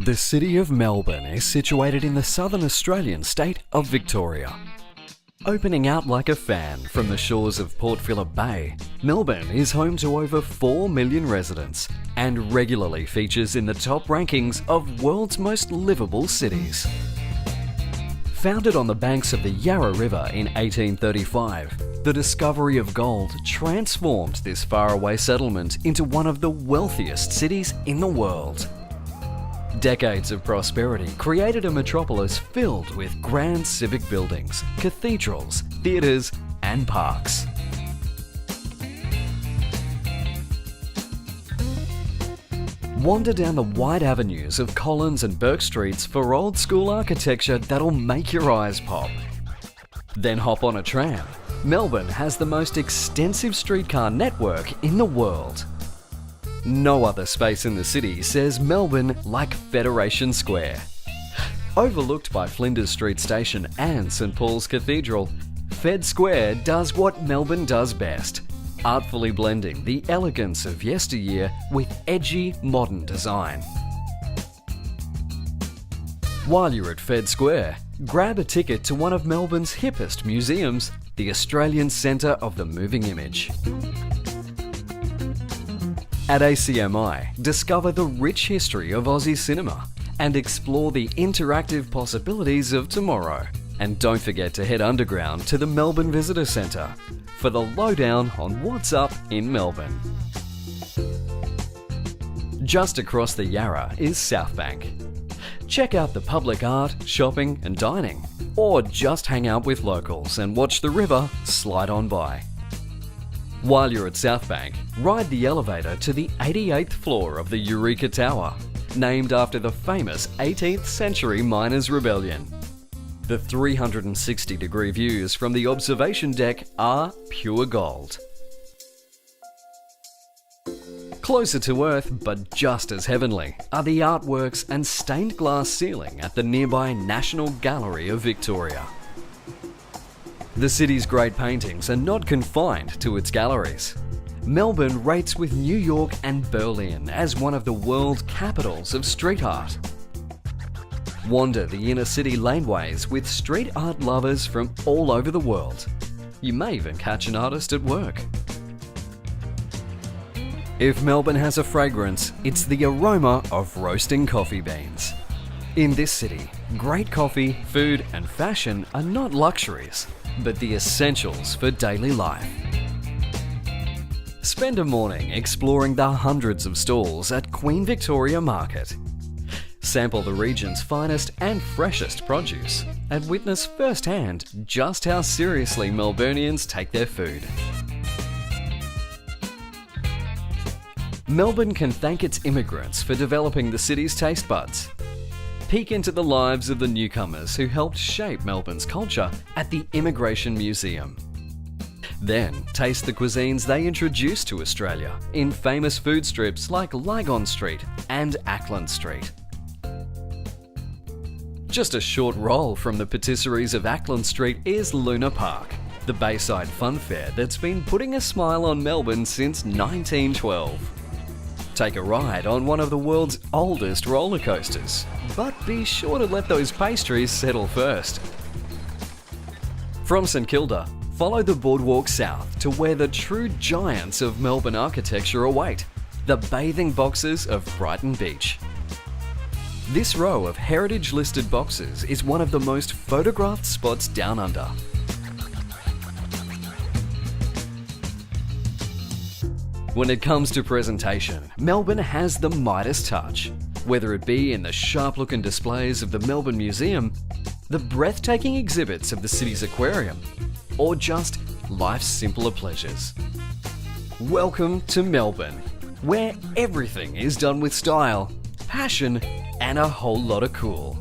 The city of Melbourne is situated in the southern Australian state of Victoria. Opening out like a fan from the shores of Port Phillip Bay, Melbourne is home to over 4 million residents and regularly features in the top rankings of world's most livable cities. Founded on the banks of the Yarra River in 1835, the discovery of gold transformed this faraway settlement into one of the wealthiest cities in the world. Decades of prosperity created a metropolis filled with grand civic buildings, cathedrals, theatres and parks. Wander down the wide avenues of Collins and Burke Streets for old school architecture that'll make your eyes pop. Then hop on a tram. Melbourne has the most extensive streetcar network in the world. No other space in the city says Melbourne like Federation Square. Overlooked by Flinders Street Station and St Paul's Cathedral, Fed Square does what Melbourne does best, artfully blending the elegance of yesteryear with edgy modern design. While you're at Fed Square, grab a ticket to one of Melbourne's hippest museums, the Australian Centre of the Moving Image. At ACMI, discover the rich history of Aussie cinema and explore the interactive possibilities of tomorrow. And don't forget to head underground to the Melbourne Visitor Centre for the lowdown on what's up in Melbourne. Just across the Yarra is Southbank. Check out the public art, shopping and dining, or just hang out with locals and watch the river slide on by. While you're at Southbank, ride the elevator to the 88th floor of the Eureka Tower, named after the famous 18th century miners' rebellion. The 360-degree views from the observation deck are pure gold. Closer to Earth, but just as heavenly, are the artworks and stained glass ceiling at the nearby National Gallery of Victoria. The city's great paintings are not confined to its galleries. Melbourne rates with New York and Berlin as one of the world capitals of street art. Wander the inner city laneways with street art lovers from all over the world. You may even catch an artist at work. If Melbourne has a fragrance, it's the aroma of roasting coffee beans. In this city, great coffee, food and fashion are not luxuries, but the essentials for daily life. Spend a morning exploring the hundreds of stalls at Queen Victoria Market. Sample the region's finest and freshest produce and witness firsthand just how seriously Melburnians take their food. Melbourne can thank its immigrants for developing the city's taste buds. Peek into the lives of the newcomers who helped shape Melbourne's culture at the Immigration Museum. Then, taste the cuisines they introduced to Australia in famous food strips like Lygon Street and Ackland Street. Just a short roll from the patisseries of Ackland Street is Luna Park, the Bayside fun fair that's been putting a smile on Melbourne since 1912. Take a ride on one of the world's oldest roller coasters, but be sure to let those pastries settle first. From St Kilda, follow the boardwalk south to where the true giants of Melbourne architecture await, the bathing boxes of Brighton Beach. This row of heritage-listed boxes is one of the most photographed spots down under. When it comes to presentation, Melbourne has the Midas touch. Whether it be in the sharp-looking displays of the Melbourne Museum, the breathtaking exhibits of the city's aquarium, or just life's simpler pleasures. Welcome to Melbourne, where everything is done with style, passion, and a whole lot of cool.